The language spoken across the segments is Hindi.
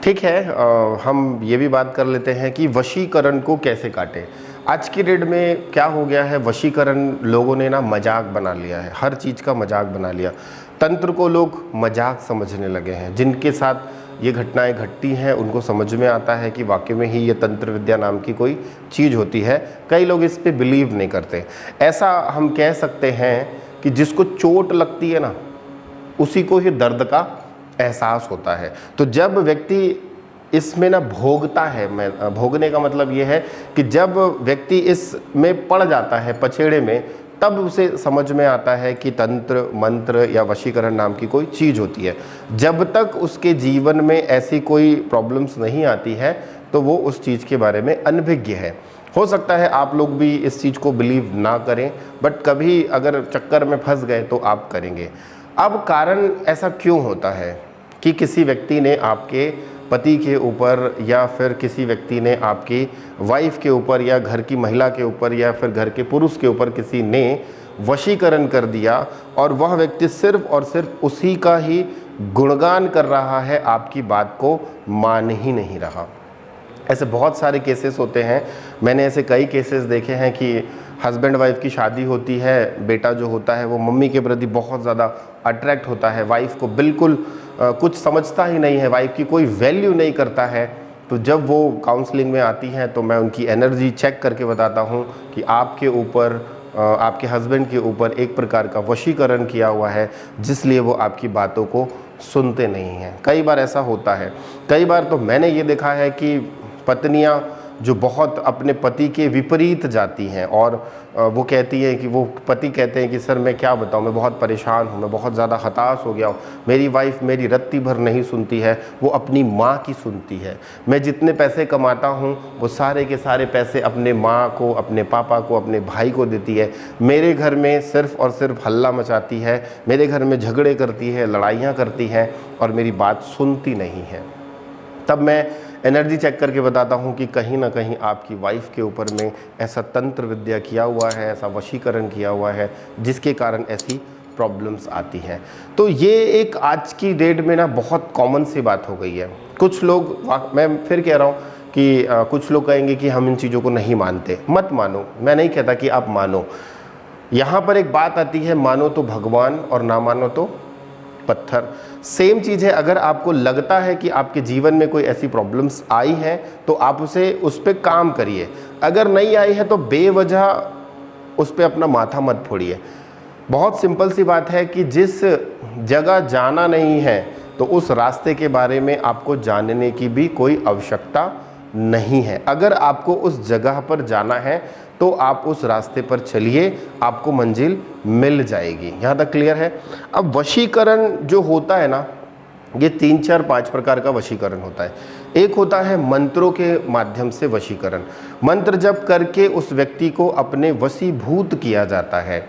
ठीक है, हम ये भी बात कर लेते हैं कि वशीकरण को कैसे काटें। आज की डेट में क्या हो गया है, वशीकरण लोगों ने ना मजाक बना लिया है, हर चीज़ का मजाक बना लिया। तंत्र को लोग मजाक समझने लगे हैं। जिनके साथ ये घटनाएं घटती हैं उनको समझ में आता है कि वाकई में ही ये तंत्र विद्या नाम की कोई चीज़ होती है। कई लोग इस पे बिलीव नहीं करते। ऐसा हम कह सकते हैं कि जिसको चोट लगती है ना, उसी को ही दर्द का एहसास होता है। तो जब व्यक्ति इसमें ना भोगता है, मैं भोगने का मतलब ये है कि जब व्यक्ति इसमें पड़ जाता है पछेड़े में, तब उसे समझ में आता है कि तंत्र मंत्र या वशीकरण नाम की कोई चीज़ होती है। जब तक उसके जीवन में ऐसी कोई प्रॉब्लम्स नहीं आती है तो वो उस चीज़ के बारे में अनभिज्ञ है। हो सकता है आप लोग भी इस चीज़ को बिलीव ना करें, बट कभी अगर चक्कर में फंस गए तो आप करेंगे। अब कारण ऐसा क्यों होता है कि किसी व्यक्ति ने आपके पति के ऊपर या फिर किसी व्यक्ति ने आपकी वाइफ के ऊपर या घर की महिला के ऊपर या फिर घर के पुरुष के ऊपर किसी ने वशीकरण कर दिया और वह व्यक्ति सिर्फ और सिर्फ उसी का ही गुणगान कर रहा है, आपकी बात को मान ही नहीं रहा। ऐसे बहुत सारे केसेस होते हैं। मैंने ऐसे कई केसेस देखे हैं कि हस्बैंड वाइफ की शादी होती है, बेटा जो होता है वो मम्मी के प्रति बहुत ज़्यादा अट्रैक्ट होता है, वाइफ को बिल्कुल कुछ समझता ही नहीं है, वाइफ की कोई वैल्यू नहीं करता है। तो जब वो काउंसलिंग में आती हैं तो मैं उनकी एनर्जी चेक करके बताता हूँ कि आपके ऊपर, आपके हस्बैंड के ऊपर एक प्रकार का वशीकरण किया हुआ है, जिसलिए वो आपकी बातों को सुनते नहीं हैं। कई बार ऐसा होता है। कई बार तो मैंने ये देखा है कि पत्नियां जो बहुत अपने पति के विपरीत जाती हैं और वो कहती हैं कि वो पति कहते हैं कि सर मैं क्या बताऊं, मैं बहुत परेशान हूं, मैं बहुत ज़्यादा हताश हो गया हूं, मेरी वाइफ मेरी रत्ती भर नहीं सुनती है, वो अपनी माँ की सुनती है। मैं जितने पैसे कमाता हूं वो सारे के सारे पैसे अपने माँ को, अपने पापा को, अपने भाई को देती है। मेरे घर में सिर्फ़ और सिर्फ हल्ला मचाती है, मेरे घर में झगड़े करती है, लड़ाइयाँ करती है और मेरी बात सुनती नहीं है। तब मैं एनर्जी चेक करके बताता हूँ कि कहीं ना कहीं आपकी वाइफ के ऊपर में ऐसा तंत्र विद्या किया हुआ है, ऐसा वशीकरण किया हुआ है, जिसके कारण ऐसी प्रॉब्लम्स आती हैं। तो ये एक आज की डेट में ना बहुत कॉमन सी बात हो गई है। कुछ लोग, मैं फिर कह रहा हूँ कि कुछ लोग कहेंगे कि हम इन चीज़ों को नहीं मानते। मत मानो, मैं नहीं कहता कि आप मानो। यहाँ पर एक बात आती है, मानो तो भगवान और ना मानो तो पत्थर। सेम चीज़ है। अगर आपको लगता है कि आपके जीवन में कोई ऐसी प्रॉब्लम्स आई हैं तो आप उस पर काम करिए। अगर नहीं आई है तो बेवजह उस पर अपना माथा मत फोड़िए। बहुत सिंपल सी बात है कि जिस जगह जाना नहीं है तो उस रास्ते के बारे में आपको जानने की भी कोई आवश्यकता नहीं है। अगर आपको उस जगह पर जाना है तो आप उस रास्ते पर चलिए, आपको मंजिल मिल जाएगी। यहाँ तक क्लियर है। अब वशीकरण जो होता है ना, ये 3, 4, 5 प्रकार का वशीकरण होता है। एक होता है मंत्रों के माध्यम से वशीकरण। मंत्र जप करके उस व्यक्ति को अपने वशीभूत किया जाता है।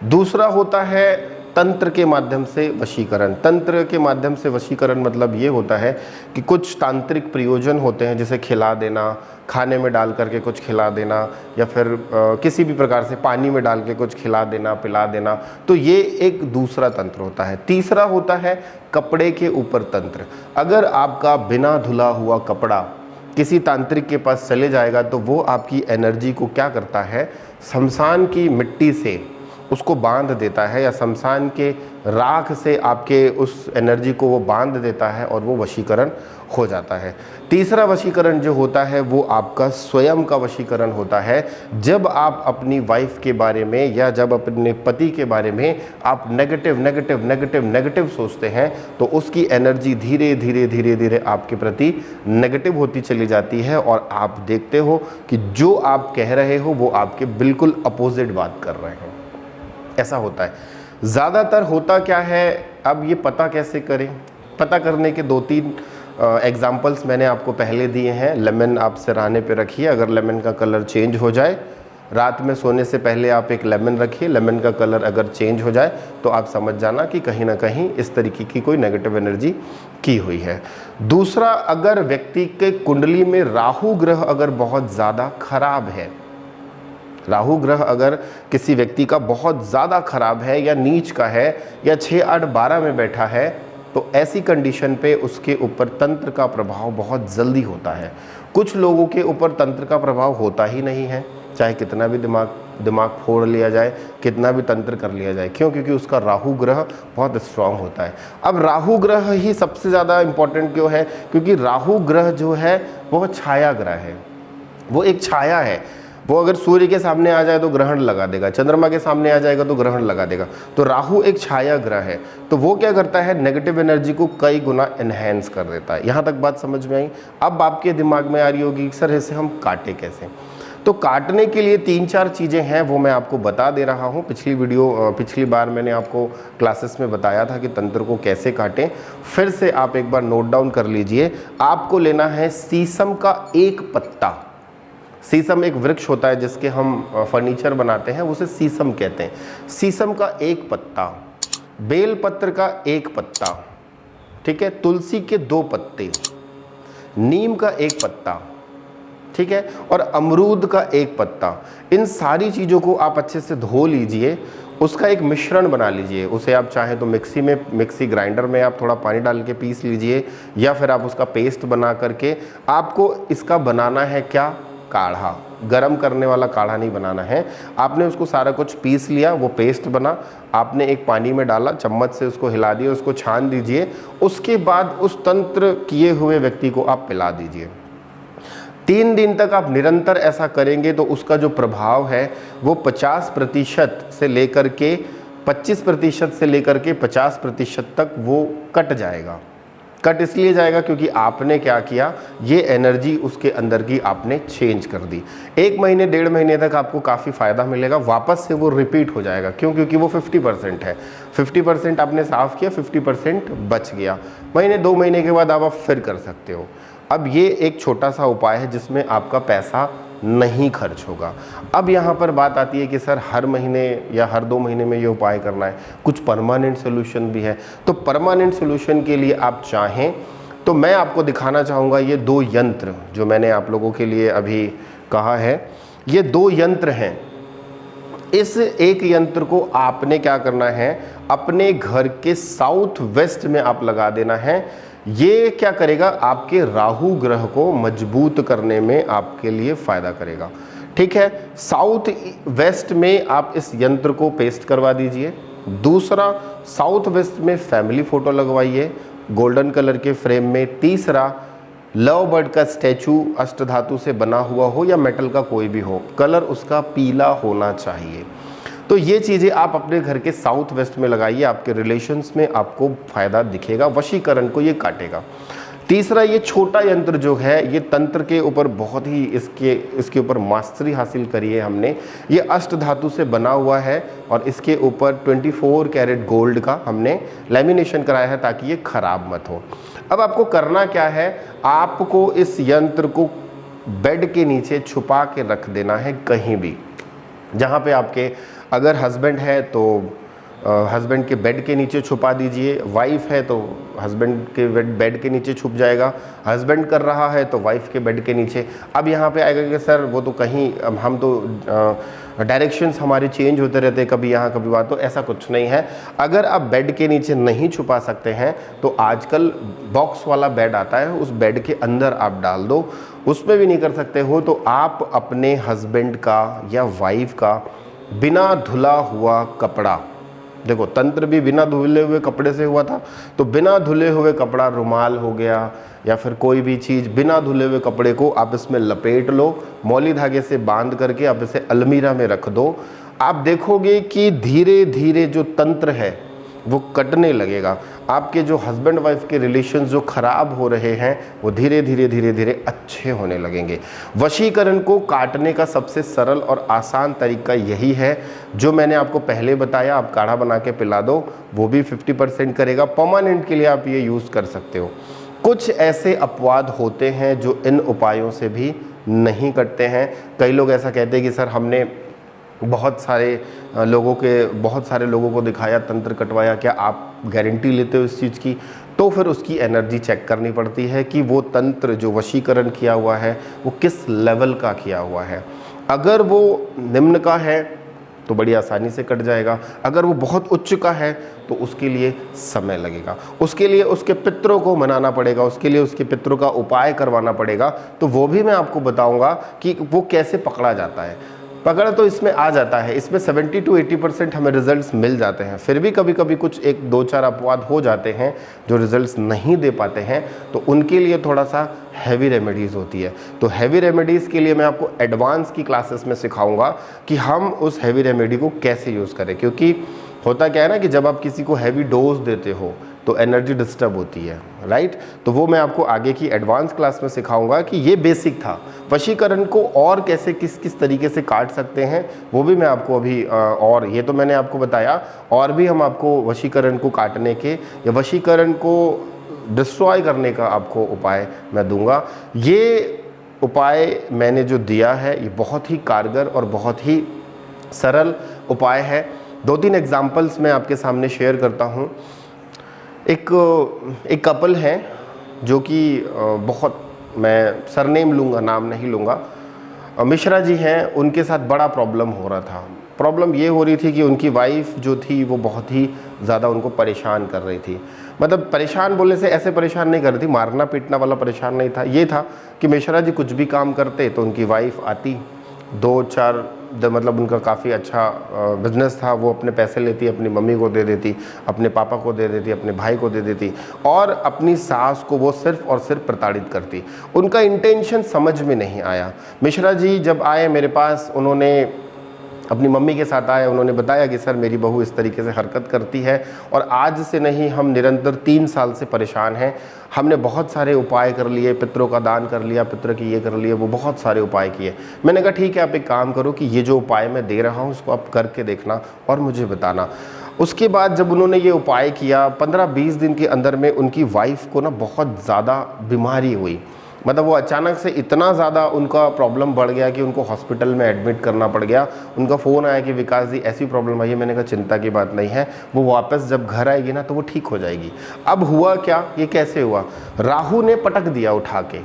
दूसरा होता है तंत्र के माध्यम से वशीकरण। तंत्र के माध्यम से वशीकरण मतलब ये होता है कि कुछ तांत्रिक प्रयोजन होते हैं, जैसे खिला देना, खाने में डाल करके कुछ खिला देना, या फिर किसी भी प्रकार से पानी में डाल के कुछ खिला देना, पिला देना। तो ये एक दूसरा तंत्र होता है। तीसरा होता है कपड़े के ऊपर तंत्र। अगर आपका बिना धुला हुआ कपड़ा किसी तांत्रिक के पास चले जाएगा तो वो आपकी एनर्जी को क्या करता है, शमशान की मिट्टी से उसको बांध देता है, या शमशान के राख से आपके उस एनर्जी को वो बांध देता है और वो वशीकरण हो जाता है। तीसरा वशीकरण जो होता है वो आपका स्वयं का वशीकरण होता है। जब आप अपनी वाइफ के बारे में या जब अपने पति के बारे में आप नेगेटिव नेगेटिव नेगेटिव नेगेटिव सोचते हैं तो उसकी एनर्जी धीरे धीरे धीरे धीरे आपके प्रति नेगेटिव होती चली जाती है और आप देखते हो कि जो आप कह रहे हो वो आपके बिल्कुल अपोजिट बात कर रहे हैं। ऐसा होता है। ज़्यादातर होता क्या है, अब ये पता कैसे करें? पता करने के 2-3 एग्जाम्पल्स मैंने आपको पहले दिए हैं। लेमन आप सिरहाने पे रखिए, अगर लेमन का कलर चेंज हो जाए, रात में सोने से पहले आप एक लेमन रखिए, लेमन का कलर अगर चेंज हो जाए तो आप समझ जाना कि कहीं ना कहीं इस तरीके की कोई नेगेटिव एनर्जी की हुई है। दूसरा, अगर व्यक्ति के कुंडली में राहु ग्रह अगर बहुत ज़्यादा खराब है, राहु ग्रह अगर किसी व्यक्ति का बहुत ज़्यादा खराब है या नीच का है या 6, 8, 12 में बैठा है, तो ऐसी कंडीशन पे उसके ऊपर तंत्र का प्रभाव बहुत जल्दी होता है। कुछ लोगों के ऊपर तंत्र का प्रभाव होता ही नहीं है, चाहे कितना भी दिमाग फोड़ लिया जाए, कितना भी तंत्र कर लिया जाए। क्यों? क्योंकि उसका राहु ग्रह बहुत स्ट्रांग होता है। अब राहु ग्रह ही सबसे ज़्यादा इम्पोर्टेंट क्यों है? क्योंकि राहु ग्रह जो है वो छाया ग्रह है, वो एक छाया है। वो अगर सूर्य के सामने आ जाए तो ग्रहण लगा देगा, चंद्रमा के सामने आ जाएगा तो ग्रहण लगा देगा। तो राहु एक छाया ग्रह है, तो वो क्या करता है, नेगेटिव एनर्जी को कई गुना एनहेंस कर देता है। यहाँ तक बात समझ में आई? अब आपके दिमाग में आ रही होगी सर इसे हम काटे कैसे? तो काटने के लिए 3-4 चीज़ें हैं, वो मैं आपको बता दे रहा हूँ। पिछली बार मैंने आपको क्लासेस में बताया था कि तंत्र को कैसे काटें। फिर से आप एक बार नोट डाउन कर लीजिए। आपको लेना है शीशम का एक पत्ता। शीशम एक वृक्ष होता है जिसके हम फर्नीचर बनाते हैं, उसे शीशम कहते हैं। शीशम का एक पत्ता, बेलपत्र का एक पत्ता, ठीक है, तुलसी के 2 पत्ते, नीम का एक पत्ता, ठीक है, और अमरूद का एक पत्ता। इन सारी चीज़ों को आप अच्छे से धो लीजिए, उसका एक मिश्रण बना लीजिए। उसे आप चाहे तो मिक्सी ग्राइंडर में आप थोड़ा पानी डाल के पीस लीजिए, या फिर आप उसका पेस्ट बना करके, आपको इसका बनाना है क्या, काढ़ा। गरम करने वाला काढ़ा नहीं बनाना है। आपने उसको सारा कुछ पीस लिया, वो पेस्ट बना, आपने एक पानी में डाला, चम्मच से उसको हिला दिया, उसको छान दीजिए। उसके बाद उस तंत्र किए हुए व्यक्ति को आप पिला दीजिए। 3 दिन तक आप निरंतर ऐसा करेंगे तो उसका जो प्रभाव है वो 50% से लेकर के 25% से लेकर के 50% तक वो कट जाएगा। कट इसलिए जाएगा क्योंकि आपने क्या किया, ये एनर्जी उसके अंदर की आपने चेंज कर दी। 1 महीने 1.5 महीने तक आपको काफ़ी फ़ायदा मिलेगा, वापस से वो रिपीट हो जाएगा। क्यों? क्योंकि वो 50% है। 50% आपने साफ़ किया, 50% बच गया। महीने 2 महीने के बाद आप फिर कर सकते हो। अब ये एक छोटा सा उपाय है जिसमें आपका पैसा नहीं खर्च होगा। अब यहाँ पर बात आती है कि सर हर महीने या हर 2 महीने में ये उपाय करना है, कुछ परमानेंट सोल्यूशन भी है। तो परमानेंट सोल्यूशन के लिए आप चाहें तो मैं आपको दिखाना चाहूँगा ये 2 यंत्र जो मैंने आप लोगों के लिए अभी कहा है। ये 2 यंत्र हैं। इस एक यंत्र को आपने क्या करना है, अपने घर के साउथ वेस्ट में आप लगा देना है। ये क्या करेगा, आपके राहु ग्रह को मजबूत करने में आपके लिए फ़ायदा करेगा। ठीक है, साउथ वेस्ट में आप इस यंत्र को पेस्ट करवा दीजिए। दूसरा, साउथ वेस्ट में फैमिली फ़ोटो लगवाइए गोल्डन कलर के फ्रेम में। तीसरा, लव बर्ड का स्टैचू अष्टधातु से बना हुआ हो या मेटल का कोई भी हो, कलर उसका पीला होना चाहिए। तो ये चीज़ें आप अपने घर के साउथ वेस्ट में लगाइए, आपके रिलेशंस में आपको फ़ायदा दिखेगा, वशीकरण को ये काटेगा। तीसरा, ये छोटा यंत्र जो है, ये तंत्र के ऊपर बहुत ही इसके ऊपर मास्टरी हासिल करी है हमने। ये अष्टधातु से बना हुआ है और इसके ऊपर 24 कैरेट गोल्ड का हमने लैमिनेशन कराया है ताकि ये ख़राब मत हो। अब आपको करना क्या है, आपको इस यंत्र को बेड के नीचे छुपा के रख देना है, कहीं भी जहाँ पे आपके, अगर हस्बैंड है तो हस्बैंड के बेड के नीचे छुपा दीजिए, वाइफ है तो हस्बैंड के बेड के नीचे छुप जाएगा, हस्बैंड कर रहा है तो वाइफ के बेड के नीचे। अब यहाँ पे आएगा कि सर वो तो कहीं, हम तो डायरेक्शंस हमारे चेंज होते रहते हैं, कभी यहाँ कभी वहाँ, तो ऐसा कुछ नहीं है। अगर आप बेड के नीचे नहीं छुपा सकते हैं तो आजकल बॉक्स वाला बेड आता है, उस बेड के अंदर आप डाल दो। उसमें भी नहीं कर सकते हो तो आप अपने हस्बैंड का या वाइफ का बिना धुला हुआ कपड़ा, देखो तंत्र भी बिना धुले हुए कपड़े से हुआ था, तो बिना धुले हुए कपड़ा, रुमाल हो गया या फिर कोई भी चीज़, बिना धुले हुए कपड़े को आप इसमें लपेट लो, मौली धागे से बांध करके आप इसे अलमीरा में रख दो। आप देखोगे कि धीरे धीरे जो तंत्र है वो कटने लगेगा। आपके जो हस्बैंड वाइफ के रिलेशंस जो खराब हो रहे हैं वो धीरे धीरे अच्छे होने लगेंगे। वशीकरण को काटने का सबसे सरल और आसान तरीका यही है जो मैंने आपको पहले बताया। आप काढ़ा बना के पिला दो, वो भी 50% करेगा। परमानेंट के लिए आप ये यूज़ कर सकते हो। कुछ ऐसे अपवाद होते हैं जो इन उपायों से भी नहीं कटते हैं। कई लोग ऐसा कहते हैं कि सर हमने बहुत सारे लोगों को दिखाया, तंत्र कटवाया, क्या आप गारंटी लेते हो इस चीज़ की? तो फिर उसकी एनर्जी चेक करनी पड़ती है कि वो तंत्र जो वशीकरण किया हुआ है वो किस लेवल का किया हुआ है। अगर वो निम्न का है तो बड़ी आसानी से कट जाएगा। अगर वो बहुत उच्च का है तो उसके लिए समय लगेगा, उसके लिए उसके पितरों को मनाना पड़ेगा, उसके लिए उसके पितरों का उपाय करवाना पड़ेगा। तो वो भी मैं आपको बताऊंगा कि वो कैसे पकड़ा जाता है। पकड़ तो इसमें आ जाता है, इसमें 70 to 80% हमें रिजल्ट्स मिल जाते हैं। फिर भी कभी कभी कुछ 1-2-4 अपवाद हो जाते हैं जो रिजल्ट्स नहीं दे पाते हैं, तो उनके लिए थोड़ा सा हैवी रेमेडीज़ होती है। तो हैवी रेमेडीज़ के लिए मैं आपको एडवांस की क्लासेस में सिखाऊंगा कि हम उस हैवी रेमेडी को कैसे यूज़ करें। क्योंकि होता क्या है ना कि जब आप किसी को हैवी डोज देते हो तो एनर्जी डिस्टर्ब होती है, राइट। तो वो मैं आपको आगे की एडवांस क्लास में सिखाऊंगा कि ये बेसिक था। वशीकरण को और कैसे किस किस तरीके से काट सकते हैं वो भी मैं आपको अभी और ये तो मैंने आपको बताया, और भी हम आपको वशीकरण को काटने के या वशीकरण को डिस्ट्रॉय करने का आपको उपाय मैं दूंगा। ये उपाय मैंने जो दिया है ये बहुत ही कारगर और बहुत ही सरल उपाय है। 2-3 एग्जाम्पल्स मैं आपके सामने शेयर करता हूँ। एक कपल है जो कि बहुत, मैं सरनेम लूँगा, नाम नहीं लूँगा, मिश्रा जी हैं, उनके साथ बड़ा प्रॉब्लम हो रहा था। प्रॉब्लम ये हो रही थी कि उनकी वाइफ जो थी वो बहुत ही ज़्यादा उनको परेशान कर रही थी। मतलब परेशान बोलने से ऐसे परेशान नहीं कर रही थी, मारना पीटना वाला परेशान नहीं था। ये था कि मिश्रा जी कुछ भी काम करते तो उनकी वाइफ आती, 2-4 मतलब उनका काफ़ी अच्छा बिजनेस था, वो अपने पैसे लेती, अपनी मम्मी को दे देती, अपने पापा को दे देती, अपने भाई को दे देती, और अपनी सास को वो सिर्फ और सिर्फ प्रताड़ित करती। उनका इंटेंशन समझ में नहीं आया। मिश्रा जी जब आए मेरे पास, उन्होंने अपनी मम्मी के साथ आए, उन्होंने बताया कि सर मेरी बहू इस तरीके से हरकत करती है और आज से नहीं, हम निरंतर 3 साल से परेशान हैं। हमने बहुत सारे उपाय कर लिए, पितरों का दान कर लिया, पितर की ये कर लिए, वो बहुत सारे उपाय किए। मैंने कहा ठीक है, आप एक काम करो कि ये जो उपाय मैं दे रहा हूँ उसको आप करके देखना और मुझे बताना। उसके बाद जब उन्होंने ये उपाय किया, 15-20 दिन के अंदर में उनकी वाइफ को ना बहुत ज़्यादा बीमारी हुई। मतलब वो अचानक से इतना ज़्यादा उनका प्रॉब्लम बढ़ गया कि उनको हॉस्पिटल में एडमिट करना पड़ गया। उनका फ़ोन आया कि विकास जी ऐसी प्रॉब्लम आई है। मैंने कहा चिंता की बात नहीं है, वो वापस जब घर आएगी ना तो वो ठीक हो जाएगी। अब हुआ क्या, ये कैसे हुआ, राहु ने पटक दिया उठा के।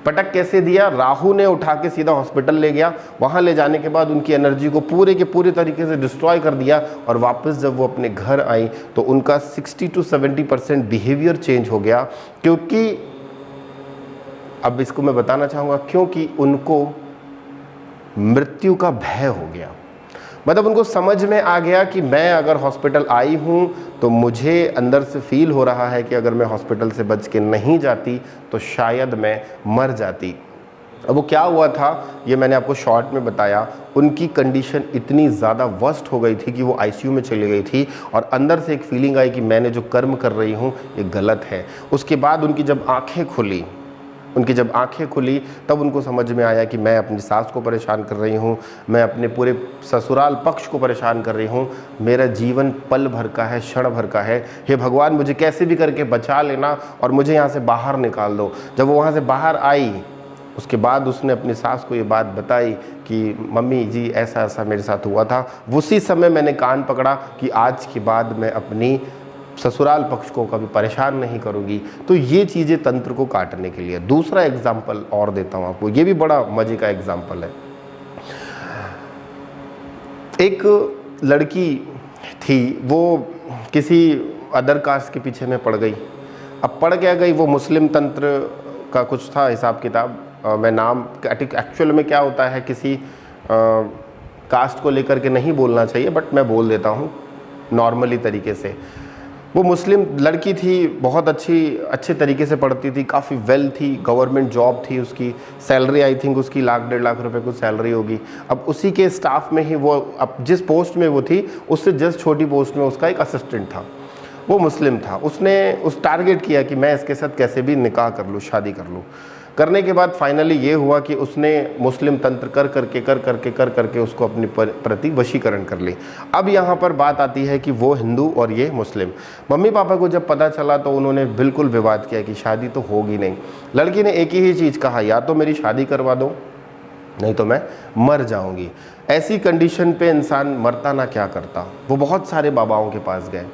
पटक कैसे दिया, राहु ने उठा के सीधा हॉस्पिटल ले गया। वहाँ ले जाने के बाद उनकी एनर्जी को पूरे के पूरे तरीके से डिस्ट्रॉय कर दिया, और वापस जब वो अपने घर आई तो उनका 60 to 70% बिहेवियर चेंज हो गया। क्योंकि अब इसको मैं बताना चाहूँगा, क्योंकि उनको मृत्यु का भय हो गया। मतलब उनको समझ में आ गया कि मैं अगर हॉस्पिटल आई हूँ तो मुझे अंदर से फील हो रहा है कि अगर मैं हॉस्पिटल से बच के नहीं जाती तो शायद मैं मर जाती। अब वो क्या हुआ था ये मैंने आपको शॉर्ट में बताया। उनकी कंडीशन इतनी ज़्यादा वर्स्ट हो गई थी कि वो आईसीयू में चली गई थी, और अंदर से एक फीलिंग आई कि मैंने जो कर्म कर रही हूँ ये गलत है। उसके बाद उनकी जब आँखें खुली तब उनको समझ में आया कि मैं अपनी सास को परेशान कर रही हूँ, मैं अपने पूरे ससुराल पक्ष को परेशान कर रही हूँ, मेरा जीवन पल भर का है, क्षण भर का है। हे भगवान, मुझे कैसे भी करके बचा लेना और मुझे यहाँ से बाहर निकाल दो। जब वो वहाँ से बाहर आई उसके बाद उसने अपनी सास को ये बात बताई कि मम्मी जी ऐसा ऐसा मेरे साथ हुआ था। उसी समय मैंने कान पकड़ा कि आज के बाद मैं अपनी ससुराल पक्ष को कभी परेशान नहीं करूँगी। तो ये चीज़ें तंत्र को काटने के लिए। दूसरा एग्जाम्पल और देता हूँ आपको, ये भी बड़ा मज़े का एग्जाम्पल है। एक लड़की थी, वो किसी अदर कास्ट के पीछे में पड़ गई। अब पड़ क्या गई, वो मुस्लिम तंत्र का कुछ था हिसाब किताब, मैं नाम एक्चुअल में क्या होता है किसी कास्ट को लेकर के नहीं बोलना चाहिए, बट मैं बोल देता हूँ नॉर्मली तरीके से। वो मुस्लिम लड़की थी, बहुत अच्छे तरीके से पढ़ती थी, काफ़ी वेल थी, गवर्नमेंट जॉब थी उसकी, सैलरी आई थिंक उसकी 1-1.5 लाख रुपए कुछ सैलरी होगी। अब उसी के स्टाफ में ही वो, अब जिस पोस्ट में वो थी उससे जस्ट छोटी पोस्ट में उसका एक असिस्टेंट था, वो मुस्लिम था। उसने टारगेट किया कि मैं इसके साथ कैसे भी निकाह कर लूँ, शादी कर लूँ। करने के बाद फाइनली ये हुआ कि उसने मुस्लिम तंत्र कर करके उसको अपने प्रति वशीकरण कर ली। अब यहाँ पर बात आती है कि वो हिंदू और ये मुस्लिम। मम्मी पापा को जब पता चला तो उन्होंने बिल्कुल विवाद किया कि शादी तो होगी नहीं। लड़की ने एक ही चीज़ कहा, या तो मेरी शादी करवा दो नहीं तो मैं मर जाऊंगी। ऐसी कंडीशन पे इंसान मरता ना क्या करता। वो बहुत सारे बाबाओं के पास गए,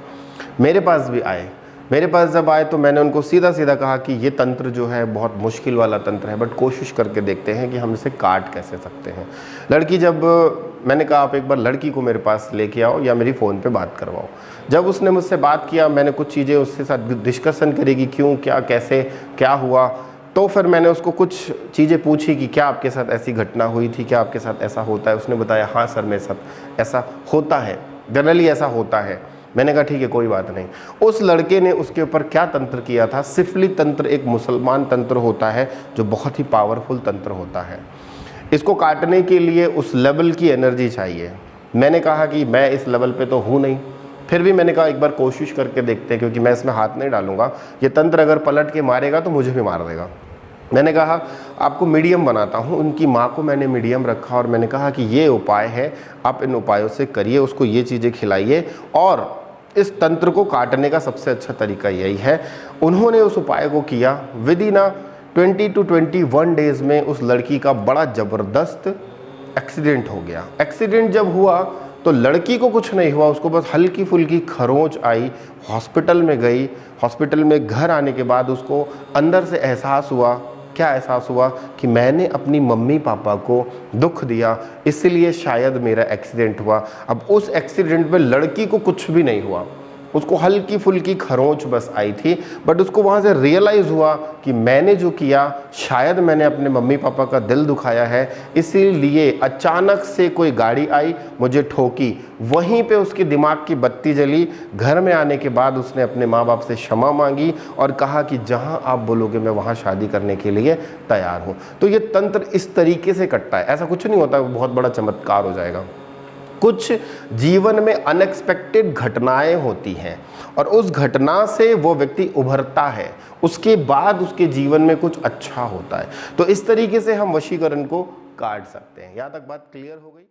मेरे पास भी आए। मेरे पास जब आए तो मैंने उनको सीधा सीधा कहा कि ये तंत्र जो है बहुत मुश्किल वाला तंत्र है, बट कोशिश करके देखते हैं कि हम इसे काट कैसे सकते हैं। लड़की जब मैंने कहा आप एक बार लड़की को मेरे पास लेके आओ या मेरी फ़ोन पे बात करवाओ। जब उसने मुझसे बात किया, मैंने कुछ चीज़ें उसके साथ डिस्कशन करी कि क्यों, क्या, कैसे, क्या हुआ। तो फिर मैंने उसको कुछ चीज़ें पूछी कि क्या आपके साथ ऐसी घटना हुई थी, क्या आपके साथ ऐसा होता है। उसने बताया हाँ सर मेरे साथ ऐसा होता है, जनरली ऐसा होता है। मैंने कहा ठीक है कोई बात नहीं। उस लड़के ने उसके ऊपर क्या तंत्र किया था, सिफली तंत्र एक मुसलमान तंत्र होता है जो बहुत ही पावरफुल तंत्र होता है। इसको काटने के लिए उस लेवल की एनर्जी चाहिए। मैंने कहा कि मैं इस लेवल पे तो हूँ नहीं, फिर भी मैंने कहा एक बार कोशिश करके देखते हैं, क्योंकि मैं इसमें हाथ नहीं डालूंगा। ये तंत्र अगर पलट के मारेगा तो मुझे भी मार देगा। मैंने कहा आपको मीडियम बनाता हूँ। उनकी माँ को मैंने मीडियम रखा और मैंने कहा कि ये उपाय है, आप इन उपायों से करिए, उसको ये चीज़ें खिलाइए और इस तंत्र को काटने का सबसे अच्छा तरीका यही है। उन्होंने उस उपाय को किया। विद इन 20 to 21 डेज़ में उस लड़की का बड़ा ज़बरदस्त एक्सीडेंट हो गया। एक्सीडेंट जब हुआ तो लड़की को कुछ नहीं हुआ, उसको बस हल्की फुल्की खरोंच आई। हॉस्पिटल में गई। हॉस्पिटल में घर आने के बाद उसको अंदर से एहसास हुआ, क्या एहसास हुआ कि मैंने अपनी मम्मी पापा को दुख दिया, इसलिए शायद मेरा एक्सीडेंट हुआ। अब उस एक्सीडेंट में लड़की को कुछ भी नहीं हुआ, उसको हल्की फुल्की खरोंच बस आई थी। बट उसको वहाँ से रियलाइज़ हुआ कि मैंने जो किया शायद मैंने अपने मम्मी पापा का दिल दुखाया है, इसीलिए अचानक से कोई गाड़ी आई, मुझे ठोकी। वहीं पे उसके दिमाग की बत्ती जली। घर में आने के बाद उसने अपने माँ बाप से क्षमा मांगी और कहा कि जहाँ आप बोलोगे मैं वहाँ शादी करने के लिए तैयार हूँ। तो ये तंत्र इस तरीके से कटता है, ऐसा कुछ नहीं होता बहुत बड़ा चमत्कार हो जाएगा। कुछ जीवन में अनएक्सपेक्टेड घटनाएं होती हैं और उस घटना से वो व्यक्ति उभरता है, उसके बाद उसके जीवन में कुछ अच्छा होता है। तो इस तरीके से हम वशीकरण को काट सकते हैं। यहाँ तक बात क्लियर हो गई?